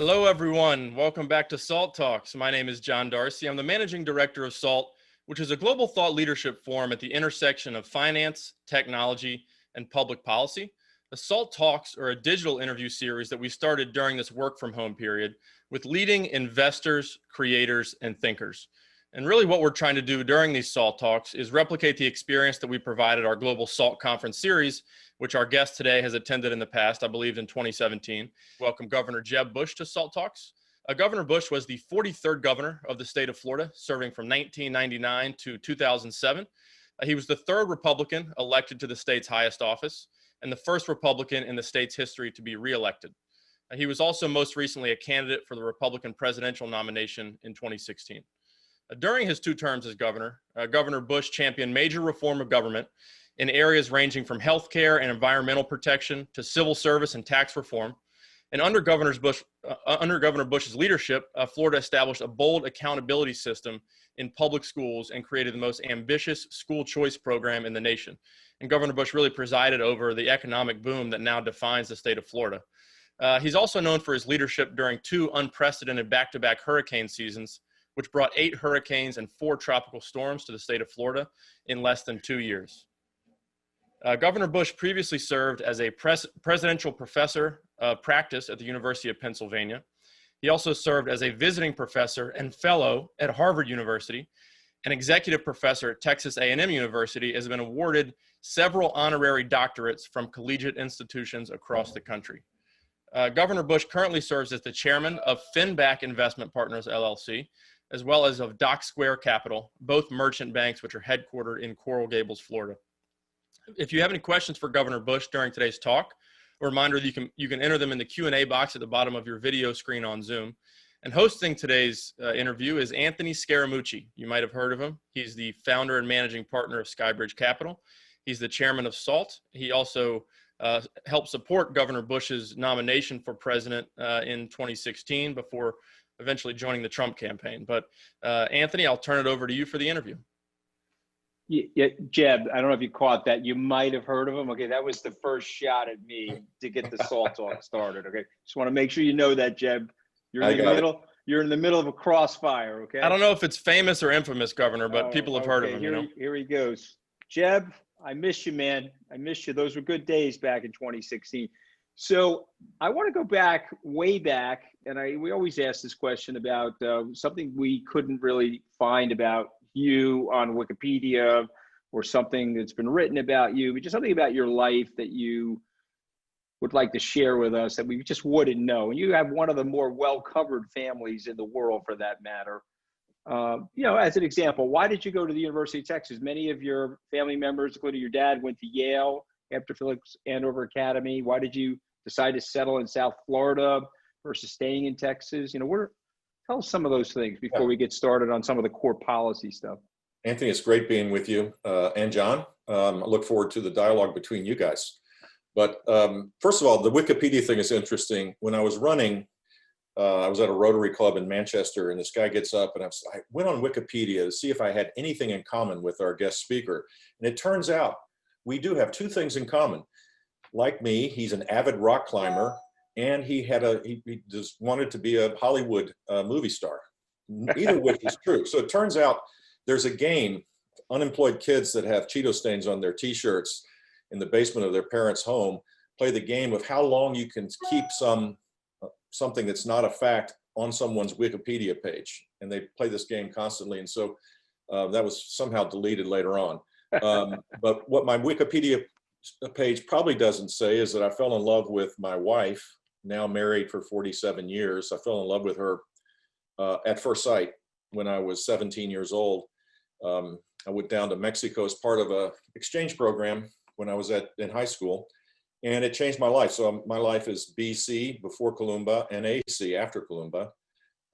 Hello, everyone. Welcome back to SALT Talks. My name is John Darcy. I'm the managing director of SALT, which is a global thought leadership forum at the intersection of finance, technology, and public policy. The SALT Talks are a digital interview series that we started during this work from home period with leading investors, creators, and thinkers. And really what we're trying to do during these SALT Talks is replicate the experience that we provided our global SALT conference series, which our guest today has attended in the past, I believe in 2017. Welcome Governor Jeb Bush to SALT Talks. Governor Bush was the 43rd governor of the state of Florida, serving from 1999 to 2007. He was the third Republican elected to the state's highest office and the first Republican in the state's history to be reelected. He was also most recently a candidate for the Republican presidential nomination in 2016. During his two terms as governor, Governor Bush championed major reform of government in areas ranging from healthcare and environmental protection to civil service and tax reform. And under Governor Bush's leadership, Florida established a bold accountability system in public schools and created the most ambitious school choice program in the nation. And Governor Bush really presided over the economic boom that now defines the state of Florida. He's also known for his leadership during two unprecedented back-to-back hurricane seasons, which brought 8 hurricanes and 4 tropical storms to the state of Florida in less than 2 years. Governor Bush previously served as a presidential professor of practice at the University of Pennsylvania. He also served as a visiting professor and fellow at Harvard University, an executive professor at Texas A&M University, has been awarded several honorary doctorates from collegiate institutions across the country. Governor Bush currently serves as the chairman of Finback Investment Partners, LLC, as well as of Dock Square Capital, both merchant banks which are headquartered in Coral Gables, Florida. If you have any questions for Governor Bush during today's talk, a reminder that you can enter them in the Q&A box at the bottom of your video screen on Zoom. And hosting today's interview is Anthony Scaramucci. You might have heard of him. He's the founder and managing partner of Skybridge Capital. He's the chairman of SALT. He also helped support Governor Bush's nomination for president in 2016 before eventually joining the Trump campaign. But Anthony, I'll turn it over to you for the interview. Yeah, Jeb, I don't know if you caught that. You might have heard of him. Okay, that was the first shot at me to get the SALT Talk started. Okay, just want to make sure you know that, Jeb. You're in the middle. You're in the middle of a crossfire. Okay. I don't know if it's famous or infamous, Governor, but people have heard of him. Here he goes. Jeb, I miss you, man. I miss you. Those were good days back in 2016. So I want to go back, way back, and we always ask this question about something we couldn't really find about you on Wikipedia or something that's been written about you, but just something about your life that you would like to share with us that we just wouldn't know. And you have one of the more well-covered families in the world, for that matter. As an example, why did you go to the University of Texas? Many of your family members, including your dad, went to Yale after Phillips Andover Academy. Why did you decide to settle in South Florida versus staying in Texas? Tell us some of those things before we get started on some of the core policy stuff. Anthony, it's great being with you and John. I look forward to the dialogue between you guys. But first of all, the Wikipedia thing is interesting. When I was running, I was at a Rotary Club in Manchester, and this guy gets up, and I went on Wikipedia to see if I had anything in common with our guest speaker. And it turns out we do have 2 things in common. Like me, he's an avid rock climber, and he just wanted to be a Hollywood movie star, either of which is true. So it turns out there's a game, unemployed kids that have Cheeto stains on their t-shirts in the basement of their parents' home play the game of how long you can keep something that's not a fact on someone's Wikipedia page. And they play this game constantly. And so that was somehow deleted later on. But what my Wikipedia page probably doesn't say is that I fell in love with my wife, now married for 47 years. I fell in love with her at first sight when I was 17 years old. I went down to Mexico as part of an exchange program when I was in high school, and it changed my life. So my life is BC, before Columba, and AC, after Columba.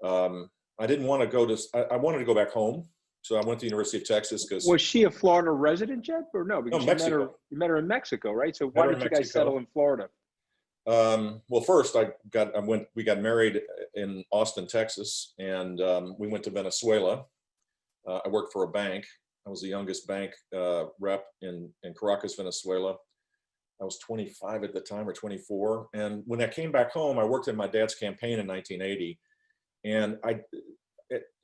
I didn't want to go to, I wanted to go back home. So I went to the University of Texas because. Was she a Florida resident, Jeb, or no? Because Mexico. You met her in Mexico, right? So why did you guys settle in Florida? Well, first we got married in Austin, Texas, and we went to Venezuela. I worked for a bank. I was the youngest bank rep in Caracas, Venezuela. I was 25 at the time, or 24. And when I came back home, I worked in my dad's campaign in 1980. And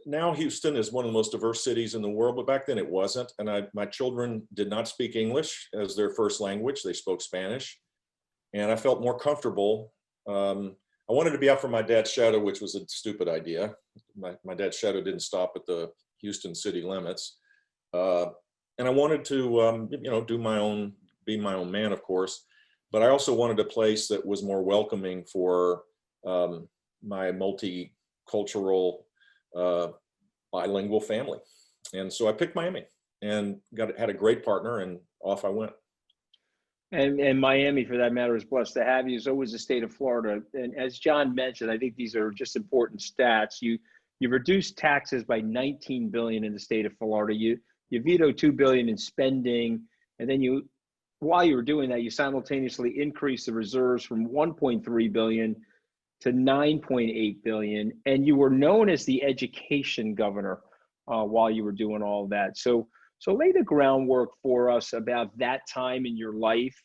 now Houston is one of the most diverse cities in the world, but back then it wasn't. And my children did not speak English as their first language. They spoke Spanish. And I felt more comfortable. I wanted to be out from my dad's shadow, which was a stupid idea. My dad's shadow didn't stop at the Houston city limits. And I wanted to, be my own man, of course. But I also wanted a place that was more welcoming for my multicultural, bilingual family. And so I picked Miami and had a great partner, and off I went. And Miami, for that matter, is blessed to have you. So is the state of Florida. And as John mentioned, I think these are just important stats. You reduced taxes by $19 billion in the state of Florida. You vetoed $2 billion in spending, and then while you were doing that, you simultaneously increased the reserves from $1.3 billion to $9.8 billion, and you were known as the education governor while you were doing all of that. So lay the groundwork for us about that time in your life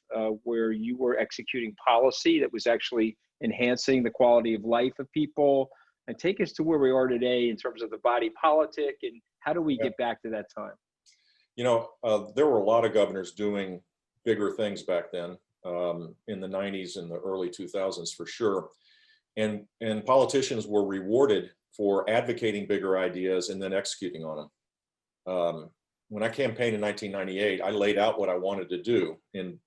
where you were executing policy that was actually enhancing the quality of life of people, and take us to where we are today in terms of the body politic, and how do we get back to that time? There were a lot of governors doing bigger things back then, in the 90s and the early 2000s for sure. And politicians were rewarded for advocating bigger ideas and then executing on them. When I campaigned in 1998, I laid out what I wanted to do in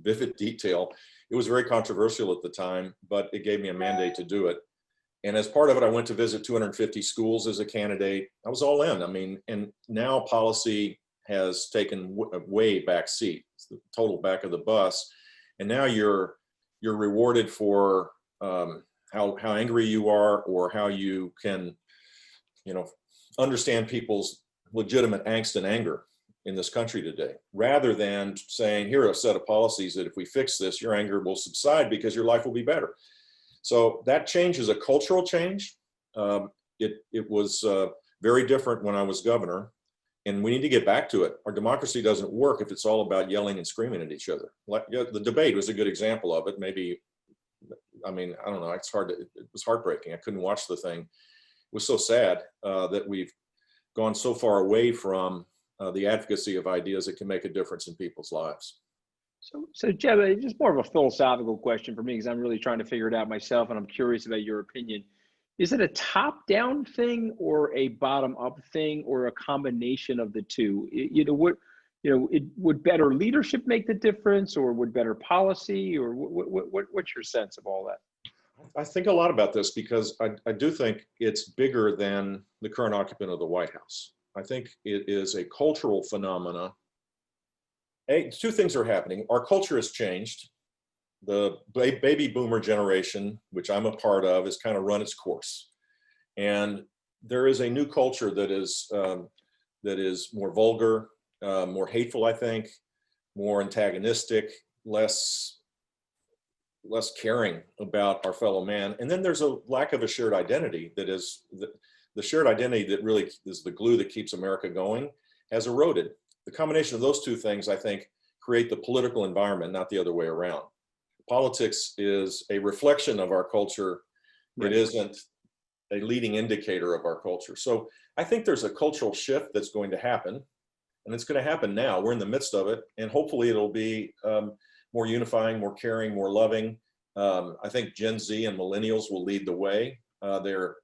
vivid detail. It was very controversial at the time, but it gave me a mandate to do it. And as part of it, I went to visit 250 schools as a candidate. I was all in. I mean, and now policy has taken a way back seat. It's the total back of the bus. And now you're rewarded for how angry you are, or how you can, understand people's legitimate angst and anger in this country today, rather than saying, here are a set of policies that if we fix this, your anger will subside because your life will be better. So that change is a cultural change. It was very different when I was governor, and we need to get back to it. Our democracy doesn't work if it's all about yelling and screaming at each other. The debate was a good example of it. Maybe, I don't know, it was heartbreaking. I couldn't watch the thing. It was so sad that we've gone so far away from the advocacy of ideas that can make a difference in people's lives. So Jeb, just more of a philosophical question for me, because I'm really trying to figure it out myself, and I'm curious about your opinion. Is it a top-down thing, or a bottom-up thing, or a combination of the two? Would better leadership make the difference, or would better policy, or what's your sense of all that? I think a lot about this, because I do think it's bigger than the current occupant of the White House. I think it is a cultural phenomena. Two things are happening. Our culture has changed. The baby boomer generation, which I'm a part of, has kind of run its course. And there is a new culture that is more vulgar, more hateful, I think, more antagonistic, less caring about our fellow man. And then there's a lack of a shared identity that is the shared identity that really is the glue that keeps America going, has eroded. The combination of those two things, I think, create the political environment, not the other way around. Politics is a reflection of our culture. Right. It isn't a leading indicator of our culture. So I think there's a cultural shift that's going to happen, and it's going to happen now. We're in the midst of it, and hopefully it'll be more unifying, more caring, more loving. I think Gen Z and millennials will lead the way. They're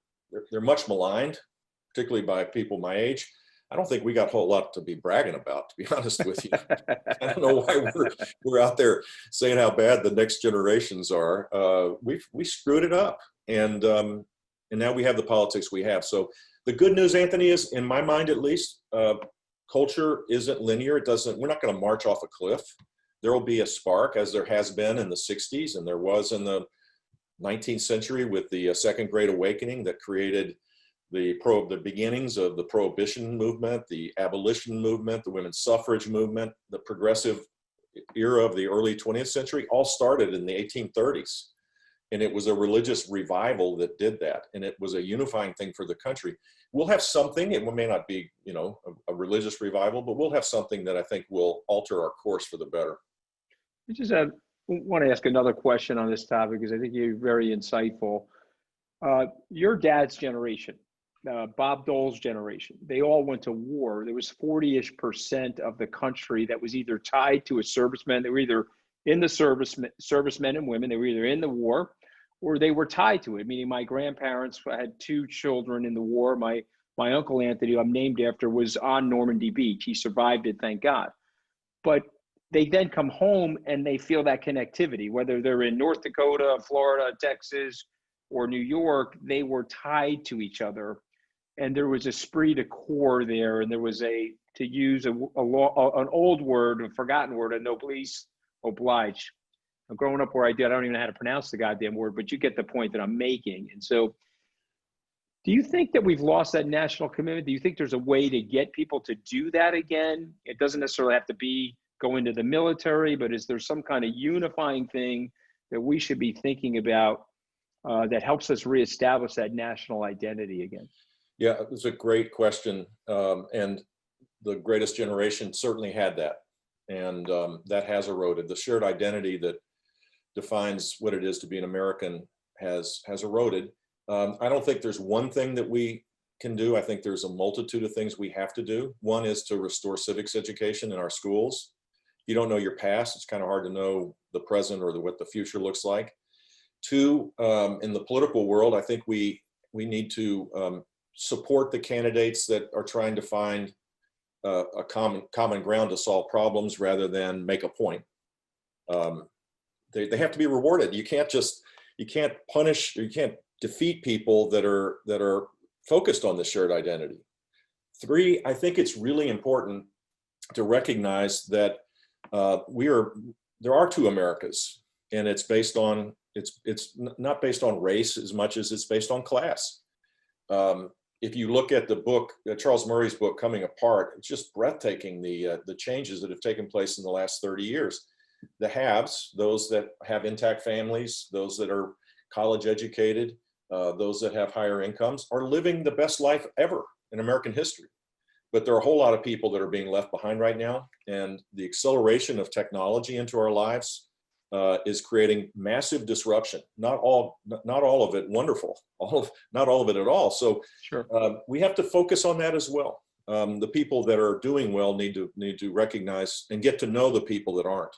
much maligned, particularly by people my age. I don't think we got a whole lot to be bragging about, to be honest with you. I don't know why we're out there saying how bad the next generations are. We screwed it up, and now we have the politics we have. So the good news, Anthony, is, in my mind at least, culture isn't linear. We're not going to march off a cliff. There will be a spark, as there has been in the 60s, and there was in the 19th century with the Second Great Awakening that created the beginnings of the prohibition movement, the abolition movement, the women's suffrage movement. The progressive era of the early 20th century all started in the 1830s. And it was a religious revival that did that. And it was a unifying thing for the country. We'll have something, it may not be, a religious revival, but we'll have something that I think will alter our course for the better. Just want to ask another question on this topic because I think you're very insightful. Your dad's generation, Bob Dole's generation, they all went to war. There was 40-ish% of the country that was either tied to a serviceman. They were either in the servicemen and women. They were either in the war or they were tied to it. Meaning my grandparents had 2 children in the war. My uncle Anthony, who I'm named after, was on Normandy Beach. He survived it, thank God. But they then come home and they feel that connectivity, whether they're in North Dakota, Florida, Texas, or New York, they were tied to each other. And there was esprit de corps there. And there was to use an old word, a forgotten word, a noblesse oblige. Growing up where I did, I don't even know how to pronounce the goddamn word, but you get the point that I'm making. And so do you think that we've lost that national commitment? Do you think there's a way to get people to do that again? It doesn't necessarily have to be go into the military, but is there some kind of unifying thing that we should be thinking about that helps us reestablish that national identity again? Yeah, it's a great question. And the greatest generation certainly had that. And that has eroded. The shared identity that defines what it is to be an American has eroded. I don't think there's one thing that we can do. I think there's a multitude of things we have to do. One is to restore civics education in our schools. If you don't know your past, it's kind of hard to know the present or what the future looks like. 2, in the political world, I think we need to support the candidates that are trying to find a common ground to solve problems rather than make a point. They have to be rewarded. You can't punish, you can't defeat people that are focused on the shared identity. 3, I think it's really important to recognize that there are 2 Americas, and it's not based on race as much as it's based on class. If you look at the book, Charles Murray's book, Coming Apart, it's just breathtaking, the changes that have taken place in the last 30 years. The haves, those that have intact families, those that are college educated, those that have higher incomes, are living the best life ever in American history. But there are a whole lot of people that are being left behind right now. And the acceleration of technology into our lives is creating massive disruption. Not all of it wonderful, not all of it at all. So sure. We have to focus on that as well. The people that are doing well need to recognize and get to know the people that aren't.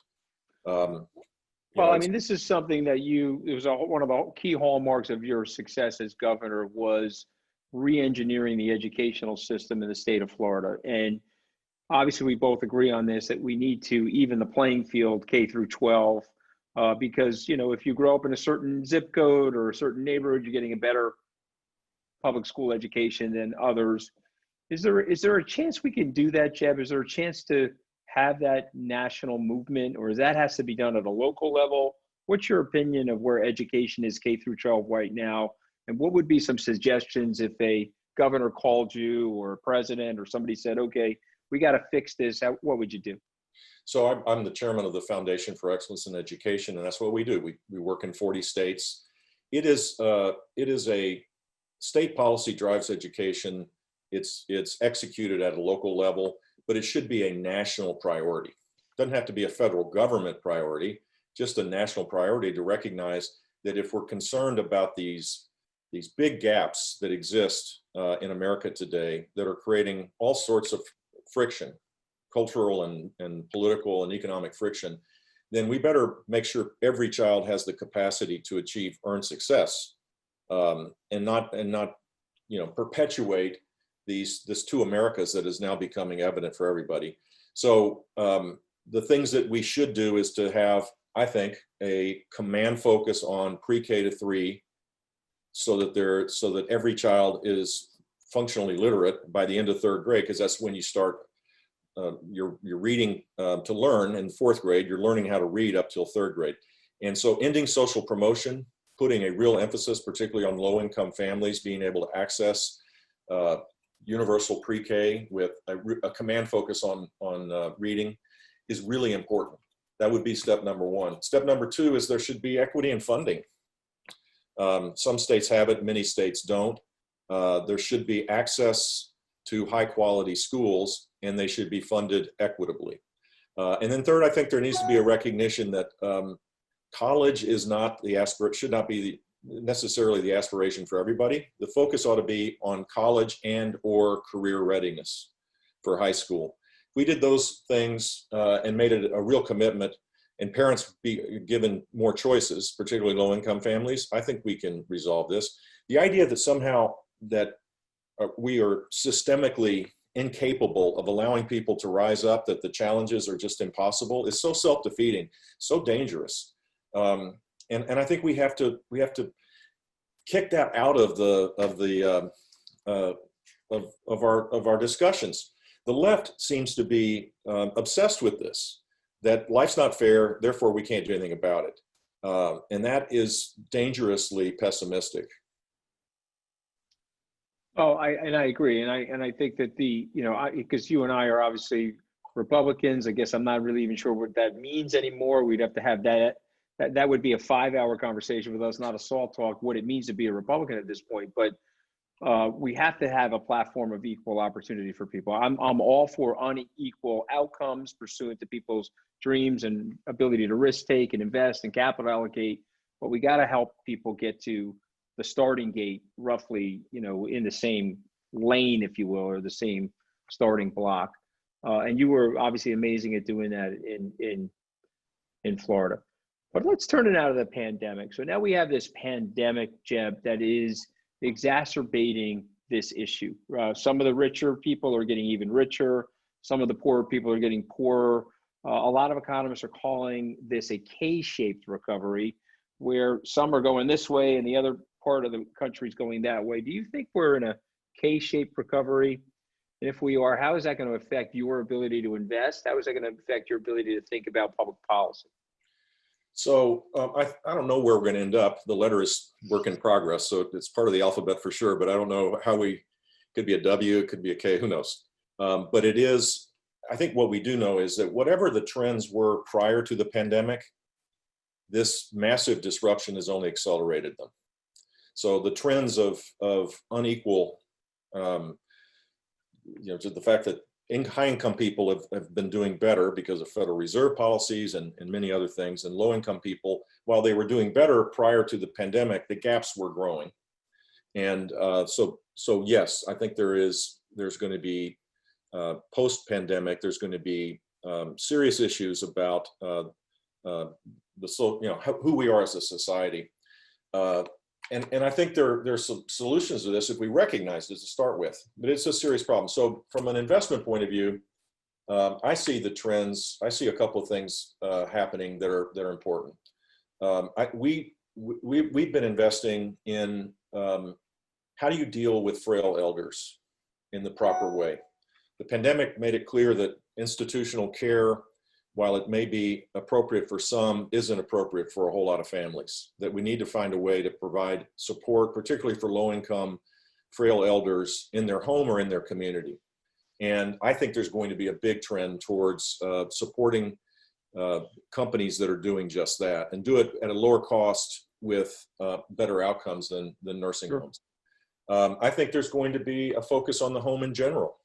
Well, I mean, this is something that one of the key hallmarks of your success as governor was re-engineering the educational system in the state of Florida. And obviously we both agree on this, that we need to even the playing field K through 12, because, if you grow up in a certain zip code or a certain neighborhood, you're getting a better public school education than others. Is there a chance we can do that, Jeb? Is there a chance to have that national movement, or that has to be done at a local level? What's your opinion of where education is K through 12 right now? And what would be some suggestions if a governor called you or a president or somebody said, okay, we got to fix this? What would you do? So I'm the chairman of the Foundation for Excellence in Education, and that's what we do. We work in 40 states. It is a state policy drives education. It's executed at a local level, but it should be a national priority. It doesn't have to be a federal government priority, just a national priority to recognize that if we're concerned about these big gaps that exist in America today that are creating all sorts of friction, cultural and political and economic friction, then we better make sure every child has the capacity to achieve earned success, and not perpetuate this 2 Americas that is now becoming evident for everybody. So the things that we should do is to have, I think, a command focus on pre-K to 3, so that every child is functionally literate by the end of 3rd grade, because that's when you start your reading to learn. In 4th grade, you're learning how to read up till 3rd grade. And so ending social promotion, putting a real emphasis, particularly on low-income families, being able to access universal pre-K with a command focus on reading is really important. That would be step number 1. Step number 2 is there should be equity in funding. Some states have it, many states don't. There should be access to high quality schools, and they should be funded equitably. And then 3rd, I think there needs to be a recognition that college is not should not be necessarily the aspiration for everybody. The focus ought to be on college and or career readiness for high school. If we did those things and made it a real commitment, and parents be given more choices, particularly low-income families, I think we can resolve this. The idea that somehow that we are systemically incapable of allowing people to rise up, that the challenges are just impossible, is so self-defeating, so dangerous. And I think we have to kick that out of our discussions. The left seems to be obsessed with this, that life's not fair, therefore we can't do anything about it. And that is dangerously pessimistic. Oh, I agree, and I think that because you and I are obviously Republicans. I guess I'm not really even sure what that means anymore. We'd have to have that would be a 5-hour conversation with us, not a salt talk, what it means to be a Republican at this point. But we have to have a platform of equal opportunity for people. I'm all for unequal outcomes pursuant to people's dreams and ability to risk take and invest and capital allocate, but we got to help people get to the starting gate roughly, in the same lane, if you will, or the same starting block. And you were obviously amazing at doing that in Florida. But let's turn it out of the pandemic. So now we have this pandemic, Jeb, that is exacerbating this issue. Some of the richer people are getting even richer. Some of the poorer people are getting poorer. A lot of economists are calling this a K-shaped recovery, where some are going this way and the other part of the country is going that way. Do you think we're in a K-shaped recovery? And if we are, how is that going to affect your ability to invest? How is that going to affect your ability to think about public policy? So I don't know where we're going to end up. The letter is work in progress, so it's part of the alphabet for sure, but I don't know how could be a W, it could be a K, who knows? But it is, I think what we do know is that whatever the trends were prior to the pandemic, this massive disruption has only accelerated them. So the trends of unequal, to the fact that high-income people have been doing better because of Federal Reserve policies and many other things, and low-income people, while they were doing better prior to the pandemic, the gaps were growing. And so yes, I think there's going to be post-pandemic, there's going to be serious issues about who we are as a society. And I think there's some solutions to this if we recognize it to start with, but it's a serious problem. So from an investment point of view, I see the trends. I see a couple of things happening that are important. We've been investing in how do you deal with frail elders in the proper way. The pandemic made it clear that institutional care, while it may be appropriate for some, isn't appropriate for a whole lot of families, that we need to find a way to provide support, particularly for low-income, frail elders in their home or in their community. And I think there's going to be a big trend towards supporting companies that are doing just that, and do it at a lower cost with better outcomes than nursing homes. I think there's going to be a focus on the home in general.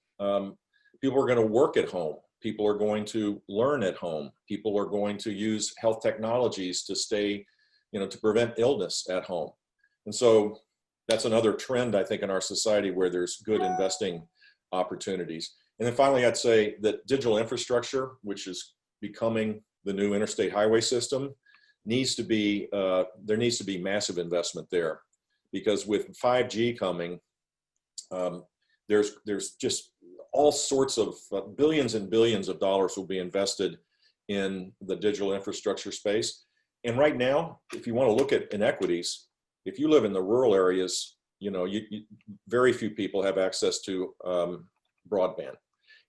People are going to work at home. People are going to learn at home. People are going to use health technologies to stay, to prevent illness at home. And so that's another trend, I think, in our society where there's good investing opportunities. And then finally, I'd say that digital infrastructure, which is becoming the new interstate highway system, needs to be, there needs to be massive investment there. Because with 5G coming, there's just all sorts of billions and billions of dollars will be invested in the digital infrastructure space. And right now, if you want to look at inequities, if you live in the rural areas, very few people have access to broadband.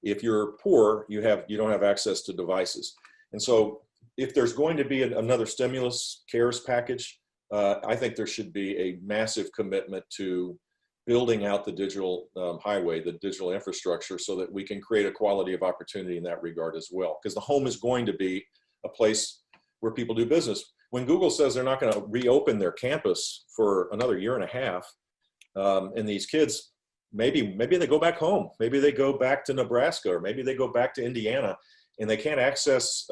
If you're poor, you don't have access to devices. And so if there's going to be another stimulus CARES package, I think there should be a massive commitment to building out the digital highway, the digital infrastructure, so that we can create a quality of opportunity in that regard as well. Because the home is going to be a place where people do business. When Google says they're not going to reopen their campus for another year and a half, and these kids, maybe they go back home, maybe they go back to Nebraska, or maybe they go back to Indiana, and they can't access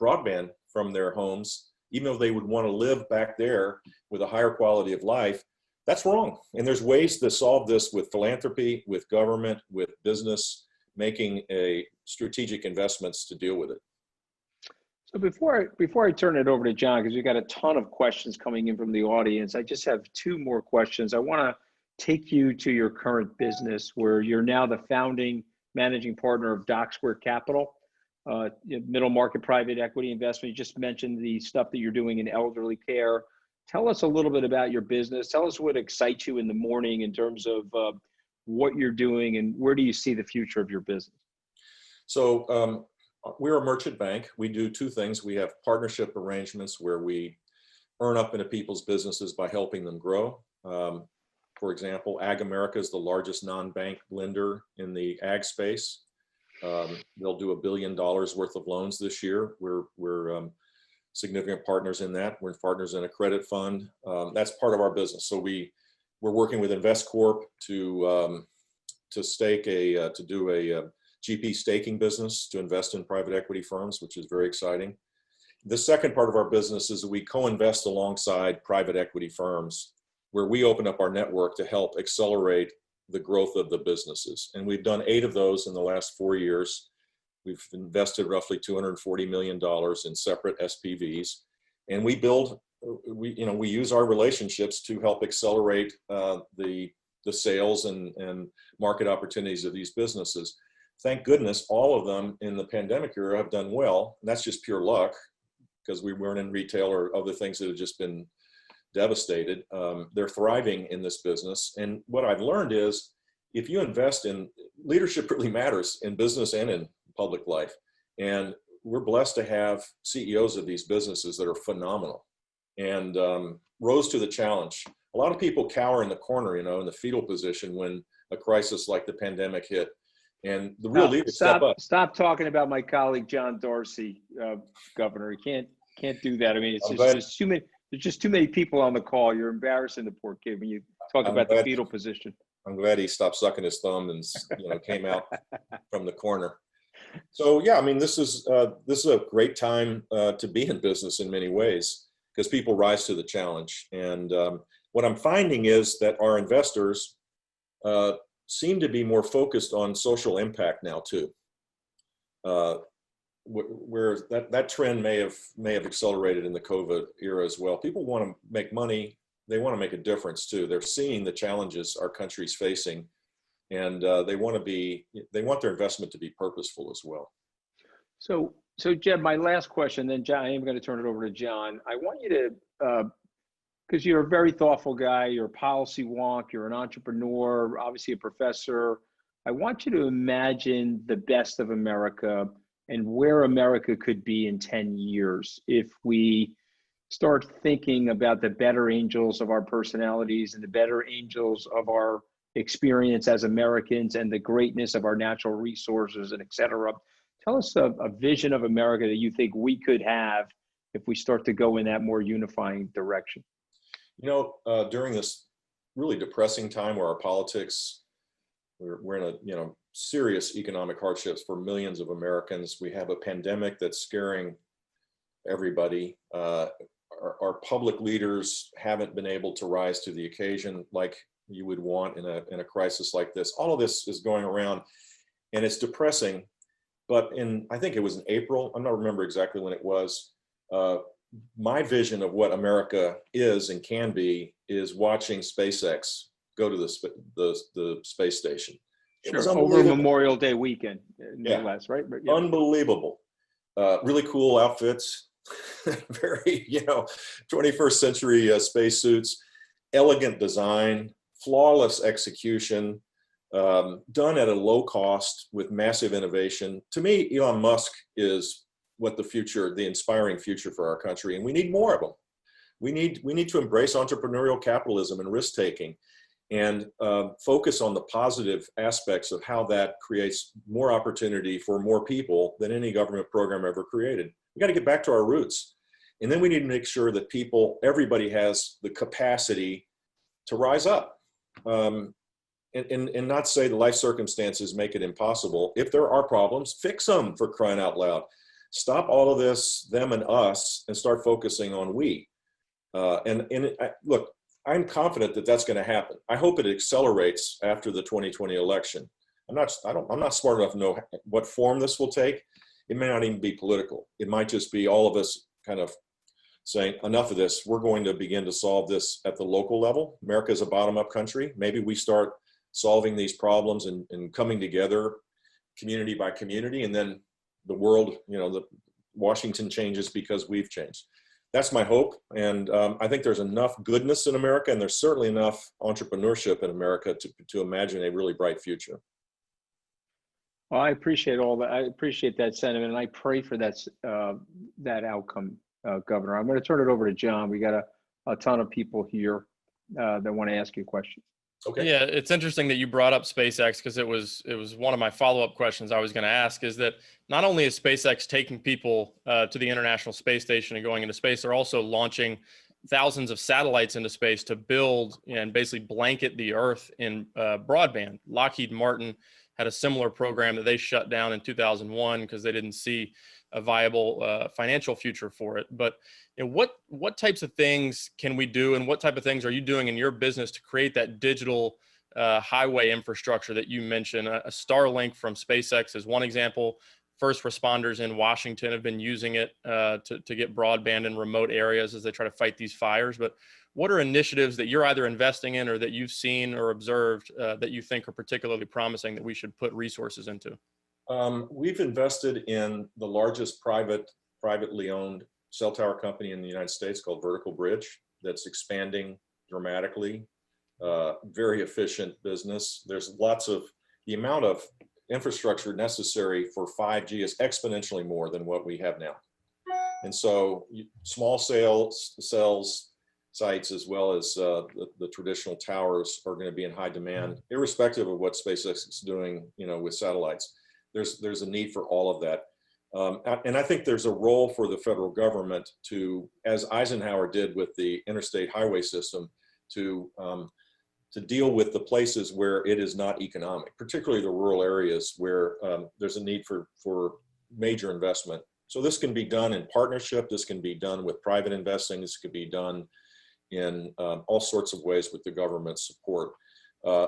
broadband from their homes, even though they would want to live back there with a higher quality of life. That's wrong. And there's ways to solve this with philanthropy, with government, with business, making a strategic investments to deal with it. So before I turn it over to John, because we've got a ton of questions coming in from the audience, I just have two more questions. I want to take you to your current business, where you're now the founding managing partner of Dock Square Capital, middle market private equity investment. You just mentioned the stuff that you're doing in elderly care. Tell us a little bit about your business. Tell us what excites you in the morning in terms of what you're doing, and where do you see the future of your business? So we're a merchant bank. We do two things. We have partnership arrangements where we earn up into people's businesses by helping them grow. For example, Ag America is the largest non-bank lender in the ag space. They'll do $1 billion worth of loans this year. We're significant partners in that. We're partners in a credit fund. That's part of our business. So we're working with InvestCorp to do a GP staking business to invest in private equity firms, which is very exciting. The second part of our business is that we co-invest alongside private equity firms, where we open up our network to help accelerate the growth of the businesses. And we've done 8 of those in the last 4 years. We've invested roughly $240 million in separate SPVs, and we use our relationships to help accelerate the sales and market opportunities of these businesses. Thank goodness all of them in the pandemic era have done well. And that's just pure luck, because we weren't in retail or other things that have just been devastated. They're thriving in this business. And what I've learned is, if you invest in leadership, really matters in business and in public life. And we're blessed to have CEOs of these businesses that are phenomenal and rose to the challenge. A lot of people cower in the corner, in the fetal position when a crisis like the pandemic hit. And the real leaders step up. Stop talking about my colleague John Dorsey, Governor. You can't do that. I mean, there's just too many people on the call. You're embarrassing the poor kid when you talk about the fetal position. I'm glad he stopped sucking his thumb and came out from the corner. So yeah, I mean, this is a great time to be in business in many ways, because people rise to the challenge. And what I'm finding is that our investors seem to be more focused on social impact now too. Where that trend may have accelerated in the COVID era as well. People want to make money. They want to make a difference too. They're seeing the challenges our country's facing, and they want their investment to be purposeful as well. So Jeb, my last question, then John, I am going to turn it over to John. I want you to, because you're a very thoughtful guy, you're a policy wonk, you're an entrepreneur, obviously a professor. I want you to imagine the best of America and where America could be in 10 years if we start thinking about the better angels of our personalities and the better angels of our experience as Americans and the greatness of our natural resources and et cetera. Tell us a vision of America that you think we could have if we start to go in that more unifying direction. During this really depressing time where our politics, we're in a serious economic hardships for millions of Americans. We have a pandemic that's scaring everybody. Our public leaders haven't been able to rise to the occasion like you would want in a crisis like this. All of this is going around, and it's depressing. But I think it was in April, I'm not remember exactly when it was, my vision of what America is and can be is watching SpaceX go to the space station. Sure, over Memorial Day weekend, no less, right? But, yeah. Unbelievable. Really cool outfits, very, 21st century spacesuits, elegant design, flawless execution, done at a low cost with massive innovation. To me, Elon Musk is what the inspiring future for our country, and we need more of them. We need to embrace entrepreneurial capitalism and risk taking, and focus on the positive aspects of how that creates more opportunity for more people than any government program ever created. We got to get back to our roots, and then we need to make sure that everybody has the capacity to rise up, and not say the life circumstances make it impossible. If there are problems, fix them, for crying out loud. Stop all of this, them and us, and start focusing on we. Look, I'm confident that that's going to happen. I hope it accelerates after the 2020 election. I'm not smart enough to know what form this will take. It may not even be political. It might just be all of us kind of saying, enough of this. We're going to begin to solve this at the local level. America is a bottom-up country. Maybe we start solving these problems and coming together community by community, and then the world, Washington changes because we've changed. That's my hope. And I think there's enough goodness in America, and there's certainly enough entrepreneurship in America to imagine a really bright future. Well, I appreciate all that. I appreciate that sentiment, and I pray for that outcome, Governor. I'm going to turn it over to John. We got a ton of people here that want to ask you questions. Okay. Yeah, it's interesting that you brought up SpaceX, because it was one of my follow-up questions I was going to ask, is that not only is SpaceX taking people to the International Space Station and going into space, they're also launching thousands of satellites into space to build and basically blanket the Earth in broadband. Lockheed Martin had a similar program that they shut down in 2001 because they didn't see a viable financial future for it. But what types of things can we do, and what type of things are you doing in your business to create that digital highway infrastructure that you mentioned? A Starlink from SpaceX is one example. First responders in Washington have been using it to get broadband in remote areas as they try to fight these fires. But what are initiatives that you're either investing in or that you've seen or observed that you think are particularly promising that we should put resources into? We've invested in the largest privately owned cell tower company in the United States called Vertical Bridge, that's expanding dramatically. Very efficient business. There's the amount of infrastructure necessary for 5G is exponentially more than what we have now. And so small cells sites, as well as the traditional towers, are going to be in high demand, irrespective of what SpaceX is doing, with satellites. There's a need for all of that. And I think there's a role for the federal government to, as Eisenhower did with the interstate highway system, to deal with the places where it is not economic, particularly the rural areas where there's a need for major investment. So this can be done in partnership. This can be done with private investing. This could be done in all sorts of ways with the government's support.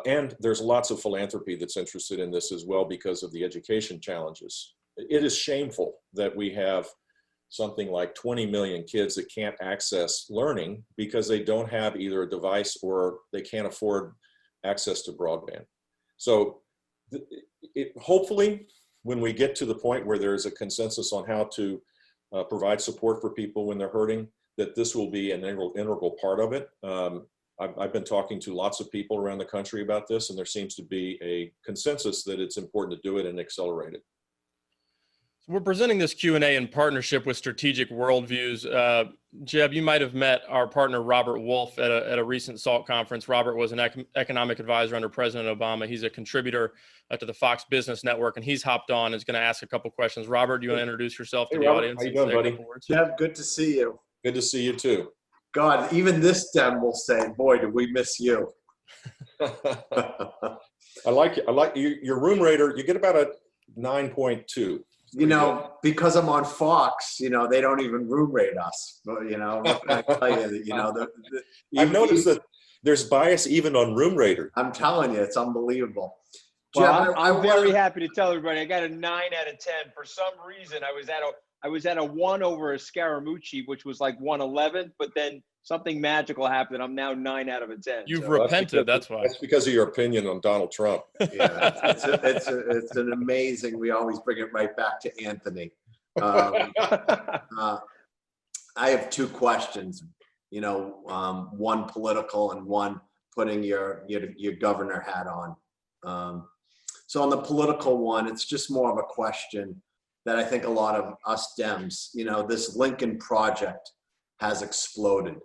And there's lots of philanthropy that's interested in this as well because of the education challenges. It is shameful that we have something like 20 million kids that can't access learning because they don't have either a device or they can't afford access to broadband. So hopefully, when we get to the point where there's a consensus on how to provide support for people when they're hurting, that this will be an integral part of it. I've been talking to lots of people around the country about this, and there seems to be a consensus that it's important to do it and accelerate it. So we're presenting this Q&A in partnership with Strategic Worldviews. Jeb, you might have met our partner, Robert Wolf, at a recent SALT conference. Robert was an economic advisor under President Obama. He's a contributor to the Fox Business Network, and he's hopped on and is going to ask a couple questions. Robert, do you want to introduce yourself to the Robert, audience? How you doing, buddy? Jeb, good to see you. Good to see you too. God, even this Dem will say, boy, did we miss you. I like your room rater. You get about a 9.2. Because I'm on Fox, they don't even room rate us. But, what can I tell you? I've noticed that there's bias even on room rater. I'm telling you, it's unbelievable. Well, Jeb, I'm very happy to tell everybody I got a 9 out of 10. For some reason, I was at a 1 over a Scaramucci, which was like 111, but then something magical happened. I'm now 9 out of a 10. You've repented, that's why. That's because of your opinion on Donald Trump. Yeah, it's an amazing. We always bring it right back to Anthony. I have two questions. One political and one putting your governor hat on. So on the political one, it's just more of a question that I think a lot of us Dems, this Lincoln Project has exploded,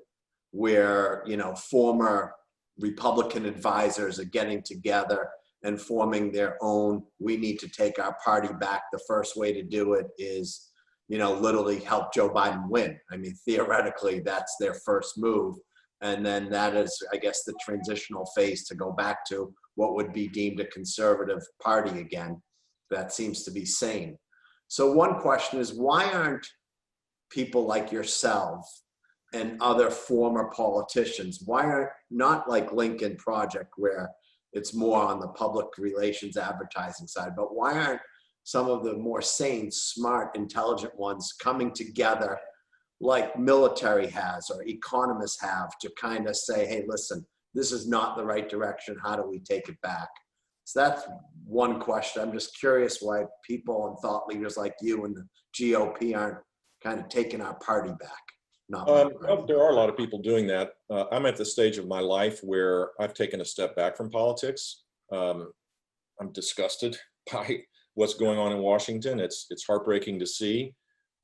where former Republican advisors are getting together and forming their own, we need to take our party back. The first way to do it is, literally help Joe Biden win. I mean, theoretically, that's their first move. And then that is, I guess, the transitional phase to go back to what would be deemed a conservative party again. That seems to be sane. So one question is, why aren't people like yourself and other former politicians, why aren't, not like Lincoln Project where it's more on the public relations advertising side, but why aren't some of the more sane, smart, intelligent ones coming together like military has or economists have to kind of say, hey, listen, this is not the right direction. How do we take it back? So that's one question. I'm just curious why people and thought leaders like you and the GOP aren't kind of taking our party back. There are a lot of people doing that. I'm at the stage of my life where I've taken a step back from politics. I'm disgusted by what's going on in Washington. It's heartbreaking to see,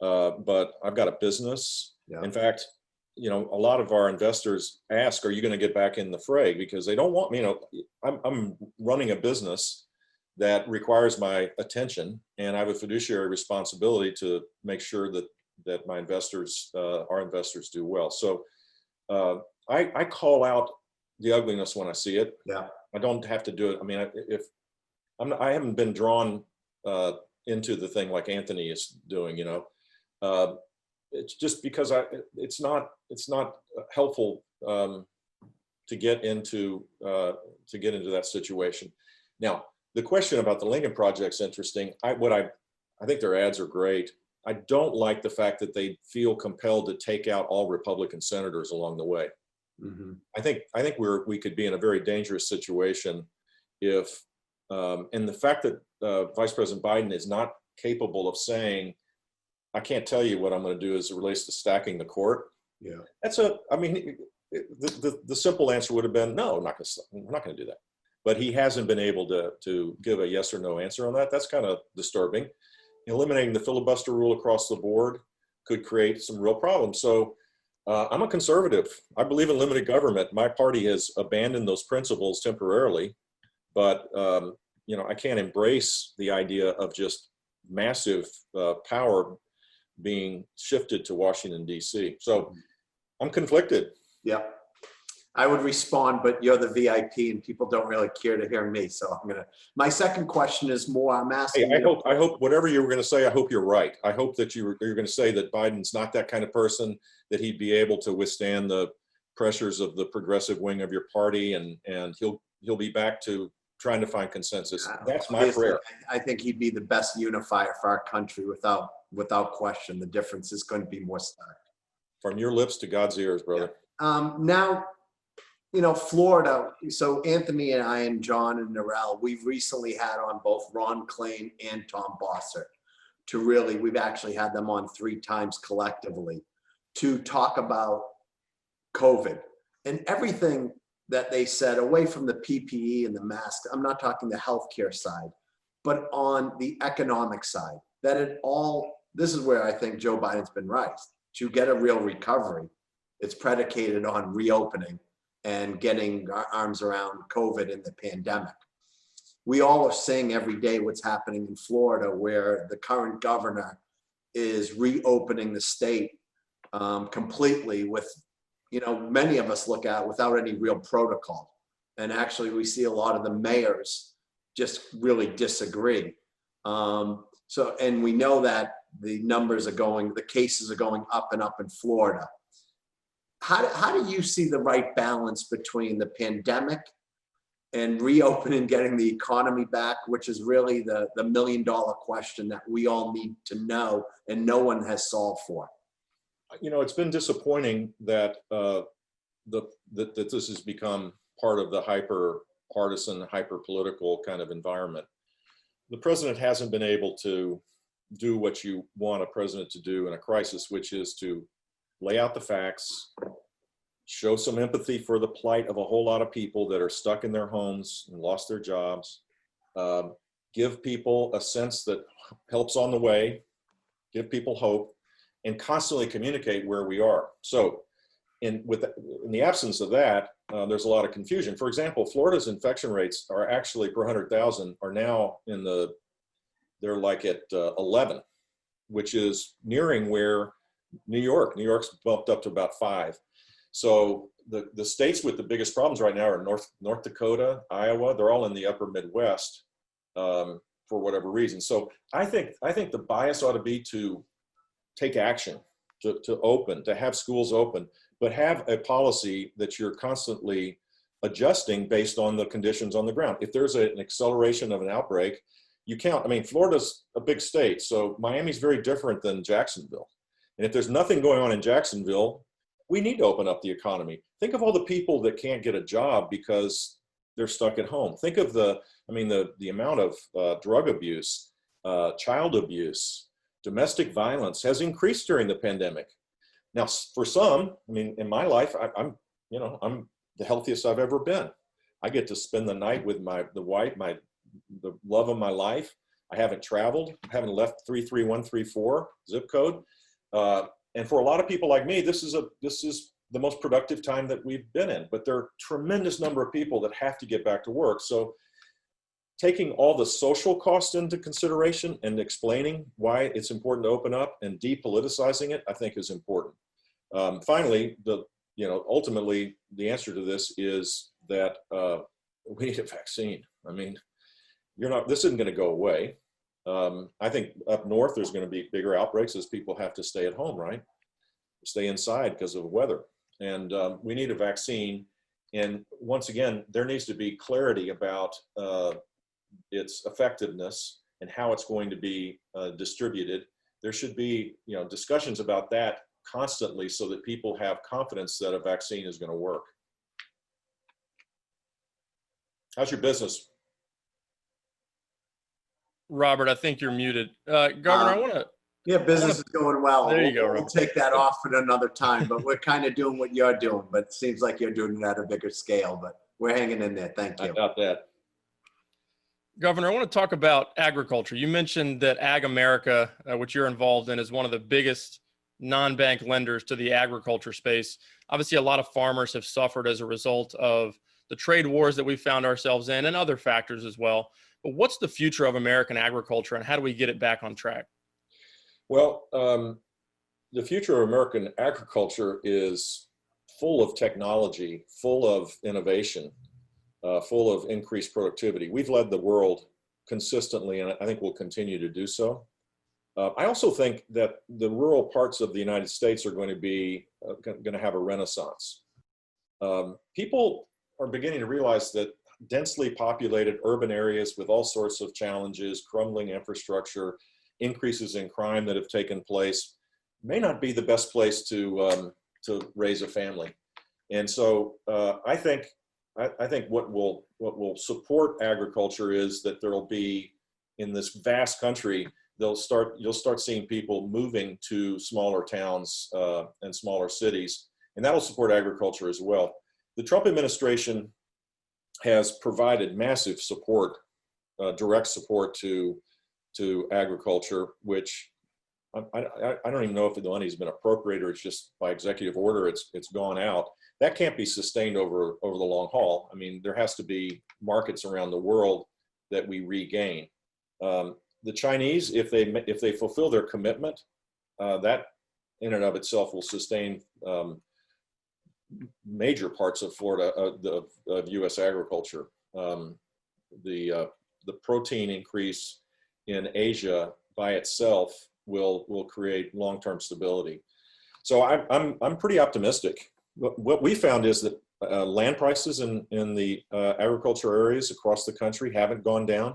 but I've got a business. Yeah. In fact, you know, a lot of our investors ask, are you going to get back in the fray? Because they don't want me, you know, I'm running a business that requires my attention, and I have a fiduciary responsibility to make sure that my investors, our investors, do well. So I call out the ugliness when I see it. Yeah. I don't have to do it. I mean, I haven't been drawn into the thing like Anthony is doing, you know. It's just because it's not helpful to get into that situation. Now, the question about the Lincoln Project's interesting. I think their ads are great. I don't like the fact that they feel compelled to take out all Republican senators along the way. Mm-hmm. I think we could be in a very dangerous situation if, and the fact that Vice President Biden is not capable of saying, I can't tell you what I'm going to do as it relates to stacking the court. Yeah. I mean, the simple answer would have been, no, we're not going to do that. But he hasn't been able to give a yes or no answer on that. That's kind of disturbing. Eliminating the filibuster rule across the board could create some real problems. So I'm a conservative. I believe in limited government. My party has abandoned those principles temporarily, but you know, I can't embrace the idea of just massive power being shifted to Washington, D.C. So I'm conflicted. Yeah. I would respond, but you're the VIP and people don't really care to hear me. So my second question is more, I'm asking. Hey, I hope whatever you were going to say, I hope you're right. I hope that you're going to say that Biden's not that kind of person, that he'd be able to withstand the pressures of the progressive wing of your party, and he'll be back to trying to find consensus. That's my prayer. I think he'd be the best unifier for our country without question. The difference is going to be more stark. From your lips to God's ears, brother. Yeah. Now, you know, Florida. So Anthony and I and John and Narelle, we've recently had on both Ron Klain and Tom Bossert we've actually had them on 3 times collectively to talk about COVID and everything that they said, away from the PPE and the mask. I'm not talking the healthcare side, but on the economic side, this is where I think Joe Biden's been right. To get a real recovery, it's predicated on reopening and getting our arms around COVID and the pandemic. We all are seeing every day what's happening in Florida, where the current governor is reopening the state completely with, you know, many of us look at without any real protocol. And actually we see a lot of the mayors just really disagree. And we know that the cases are going up and up in Florida. How do you see the right balance between the pandemic and reopening, getting the economy back, which is really the $1 million question that we all need to know and no one has solved for? You know, it's been disappointing that that this has become part of the hyper-partisan, hyper-political kind of environment. The president hasn't been able to do what you want a president to do in a crisis, which is to lay out the facts, show some empathy for the plight of a whole lot of people that are stuck in their homes and lost their jobs, give people a sense that help's on the way, give people hope, and constantly communicate where we are. So in the absence of that, there's a lot of confusion. For example, Florida's infection rates are actually per 100,000 are now they're like at 11, which is nearing where New York's bumped up to about 5. So the states with the biggest problems right now are North Dakota, Iowa. They're all in the upper Midwest. for whatever reason. So I think the bias ought to be to take action, to open, to have schools open, but have a policy that you're constantly adjusting based on the conditions on the ground. If there's an acceleration of an outbreak, you can't, I mean, Florida's a big state, so Miami's very different than Jacksonville. And if there's nothing going on in Jacksonville, we need to open up the economy. Think of all the people that can't get a job because they're stuck at home. Think of the amount of drug abuse, child abuse, domestic violence has increased during the pandemic. Now, for some, I mean, in my life, I'm the healthiest I've ever been. I get to spend the night with the love of my life. I haven't traveled. I haven't left 33134 zip code. And for a lot of people like me, this is the most productive time that we've been in. But there are a tremendous number of people that have to get back to work. So taking all the social costs into consideration and explaining why it's important to open up and depoliticizing it, I think is important. Finally, ultimately, the answer to this is that we need a vaccine. I mean, this isn't going to go away. I think up north, there's going to be bigger outbreaks as people have to stay at home, right? Stay inside because of the weather. And we need a vaccine. And once again, there needs to be clarity about its effectiveness and how it's going to be distributed. There should be, discussions about that constantly so that people have confidence that a vaccine is going to work. How's your business? Robert, I think you're muted. Governor, I want to. Yeah, business is going well. There you go, We'll take that off at another time, but we're kind of doing what you're doing, but it seems like you're doing it at a bigger scale, but we're hanging in there. Thank you. I doubt that. Governor, I want to talk about agriculture. You mentioned that Ag America, which you're involved in, is one of the biggest non-bank lenders to the agriculture space. Obviously, a lot of farmers have suffered as a result of the trade wars that we found ourselves in and other factors as well. But what's the future of American agriculture and how do we get it back on track? Well, the future of American agriculture is full of technology, full of innovation, full of increased productivity. We've led the world consistently, and I think we'll continue to do so. I also think that the rural parts of the United States are going to have a renaissance. People are beginning to realize that densely populated urban areas with all sorts of challenges, crumbling infrastructure, increases in crime that have taken place, may not be the best place to raise a family. And so I think what will support agriculture is that there will be, in this vast country, you'll start seeing people moving to smaller towns and smaller cities, and that'll support agriculture as well. The Trump administration has provided massive support, direct support to agriculture, which I don't even know if the money's been appropriated or it's just by executive order it's gone out. That can't be sustained over the long haul. I mean, there has to be markets around the world that we regain. The Chinese, if they fulfill their commitment, that in and of itself will sustain major parts of Florida, of U.S. agriculture. The protein increase in Asia by itself will create long-term stability. So I'm pretty optimistic. What we found is that land prices in the agriculture areas across the country haven't gone down.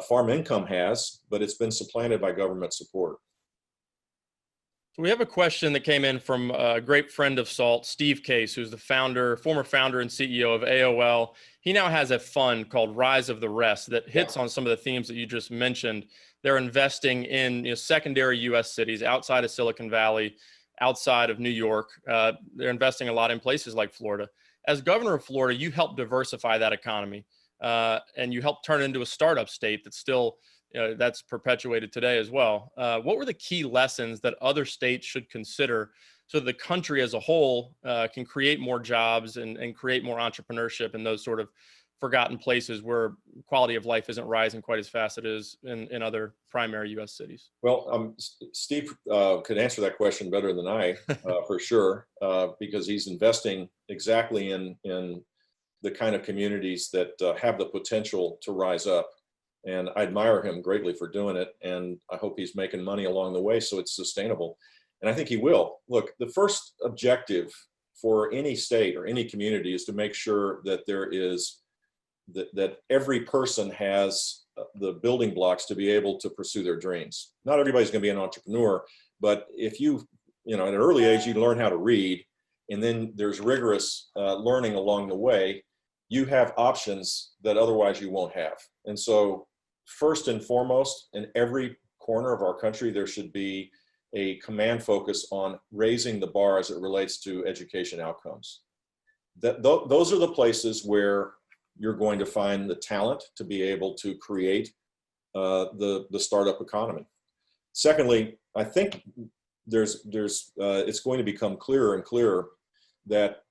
Farm income has, but it's been supplanted by government support. So we have a question that came in from a great friend of SALT, Steve Case, who's the former founder and CEO of AOL. He now has a fund called Rise of the Rest that hits on some of the themes that you just mentioned. They're investing in secondary U.S. cities outside of Silicon Valley, outside of New York. They're investing a lot in places like Florida. As governor of Florida, you helped diversify that economy, and you helped turn it into a startup state that's still that's perpetuated today as well. What were the key lessons that other states should consider so that the country as a whole can create more jobs and create more entrepreneurship in those sort of forgotten places where quality of life isn't rising quite as fast as it is in other primary U.S. cities? Well, Steve could answer that question better than I, for sure, because he's investing exactly in the kind of communities that have the potential to rise up. And I admire him greatly for doing it. And I hope he's making money along the way so it's sustainable. And I think he will. Look, the first objective for any state or any community is to make sure that that every person has the building blocks to be able to pursue their dreams. Not everybody's going to be an entrepreneur, but if at an early age, you learn how to read, and then there's rigorous learning along the way, you have options that otherwise you won't have. And so first and foremost, in every corner of our country, there should be a command focus on raising the bar as it relates to education outcomes. Those are the places where you're going to find the talent to be able to create the startup economy. Secondly, I think it's going to become clearer and clearer that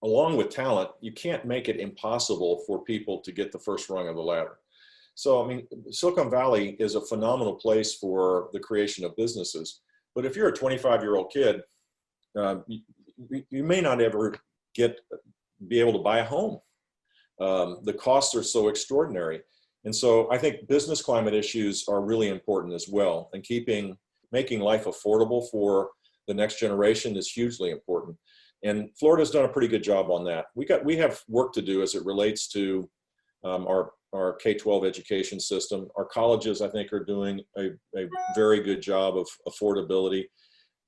along with talent, you can't make it impossible for people to get the first rung of the ladder. So, I mean, Silicon Valley is a phenomenal place for the creation of businesses. But if you're a 25-year-old kid, you may not ever be able to buy a home. The costs are so extraordinary. And so I think business climate issues are really important as well. And making life affordable for the next generation is hugely important. And Florida's done a pretty good job on that. We have work to do as it relates to our K-12 education system. Our colleges, I think, are doing a very good job of affordability.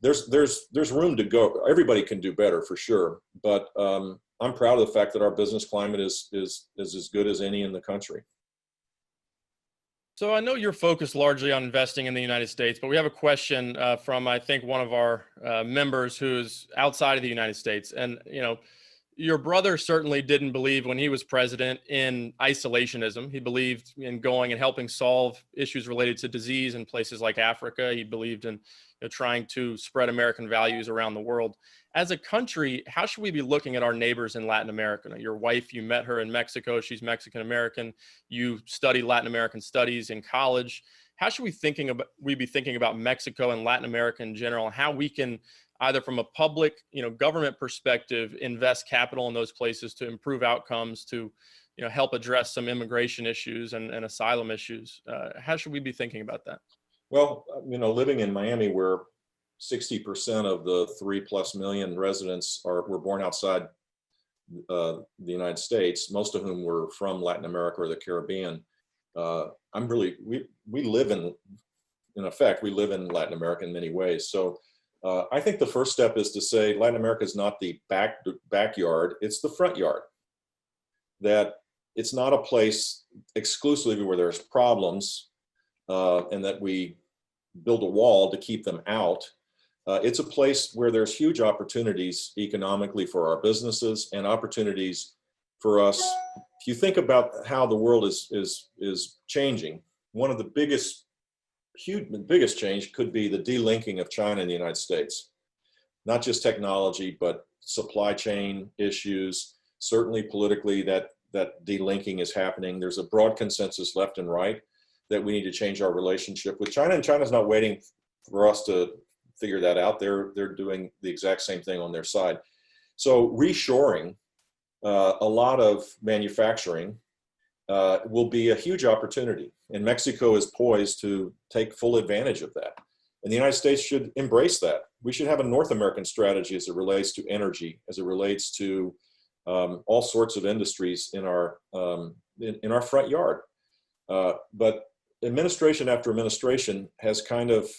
There's room to go. Everybody can do better for sure, but I'm proud of the fact that our business climate is as good as any in the country. So I know you're focused largely on investing in the United States, but we have a question from, I think, one of our members who's outside of the United States. And, your brother certainly didn't believe when he was president in isolationism. He believed in going and helping solve issues related to disease in places like Africa. He believed in trying to spread American values around the world. As a country, how should we be looking at our neighbors in Latin America? Your wife, you met her in Mexico. She's Mexican-American. You studied Latin American studies in college. How should we be thinking about Mexico and Latin America in general, and how we can, either from a public, government perspective, invest capital in those places to improve outcomes, to, help address some immigration issues and asylum issues? How should we be thinking about that? Well, living in Miami, where 60% of the 3+ million residents were born outside the United States, most of whom were from Latin America or the Caribbean. We live in effect, we live in Latin America in many ways. So I think the first step is to say Latin America is not the backyard, it's the front yard. That it's not a place exclusively where there's problems and that we build a wall to keep them out. It's a place where there's huge opportunities economically for our businesses and opportunities for us. If you think about how the world is changing, one of the biggest change could be the delinking of China and the United States. Not just technology, but supply chain issues. Certainly politically, that delinking is happening. There's a broad consensus left and right that we need to change our relationship with China, and China's not waiting for us to figure that out. They're doing the exact same thing on their side. So reshoring a lot of manufacturing will be a huge opportunity, and Mexico is poised to take full advantage of that. And the United States should embrace that. We should have a North American strategy as it relates to energy, as it relates to all sorts of industries in our front yard. But administration after administration has kind of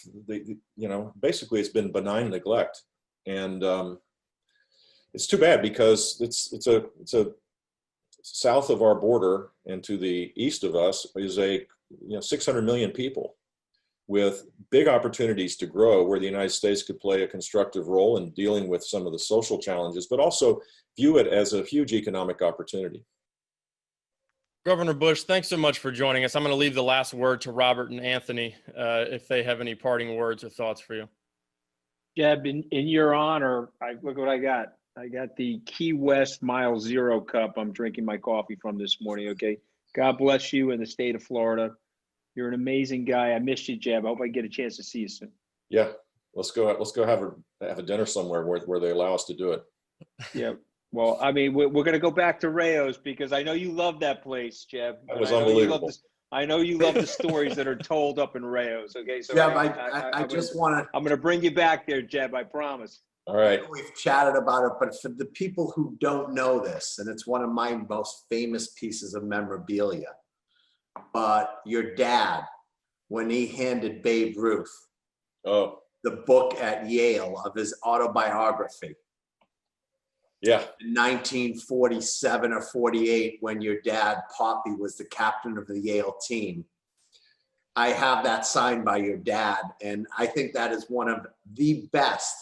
basically it's been benign neglect, and it's too bad because it's a south of our border and to the east of us is 600 million people with big opportunities to grow, where the United States could play a constructive role in dealing with some of the social challenges, but also view it as a huge economic opportunity. Governor Bush, thanks so much for joining us. I'm going to leave the last word to Robert and Anthony if they have any parting words or thoughts for you. Jeb, in your honor, look what I got. I got the Key West Mile Zero cup I'm drinking my coffee from this morning, okay? God bless you in the state of Florida. You're an amazing guy. I missed you, Jeb. I hope I get a chance to see you soon. Yeah, let's go have a dinner somewhere where they allow us to do it. Yeah. Well, I mean, we're going to go back to Rayo's because I know you love that place, Jeb. That was unbelievable. I know you love the stories that are told up in Rayos. Okay, so Jeb, I just want to. I'm gonna bring you back there, Jeb. I promise. All right. We've chatted about it, but for the people who don't know this, and it's one of my most famous pieces of memorabilia, but your dad, when he handed Babe Ruth the book at Yale of his autobiography Yeah. in 1947 or 48, when your dad, Poppy, was the captain of the Yale team. I have that signed by your dad, and I think that is one of the best,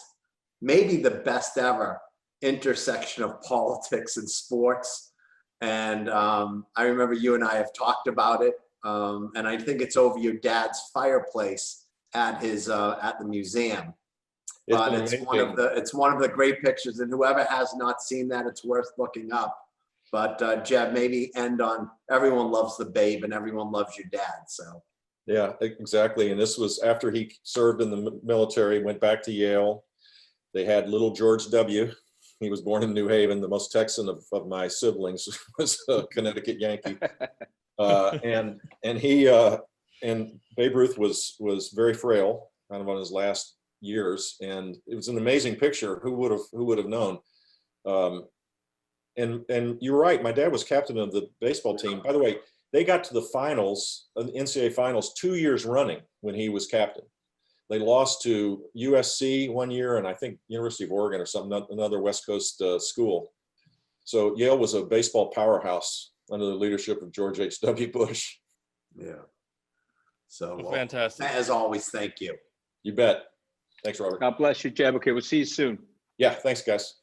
maybe the best ever intersection of politics and sports. And I remember you and I have talked about it, and I think it's over your dad's fireplace at his at the museum. But it's one of the great pictures, and whoever has not seen that, it's worth looking up. But Jeb, maybe end on everyone loves the Babe and everyone loves your dad. So yeah, exactly. And this was after he served in the military, went back to Yale. They had little George W. He was born in New Haven. The most Texan of my siblings was a Connecticut Yankee. And he and Babe Ruth was very frail, kind of on his last years, and it was an amazing picture. Who would have known? And you're right. My dad was captain of the baseball team. By the way, they got to the finals, the NCAA finals, 2 years running when he was captain. They lost to USC one year, and I think University of Oregon or something, another West Coast school. So Yale was a baseball powerhouse under the leadership of George H.W. Bush. yeah. So Well, fantastic. As always, thank you. You bet. Thanks, Robert. God bless you, Jeb. Okay, we'll see you soon. Yeah, thanks, guys.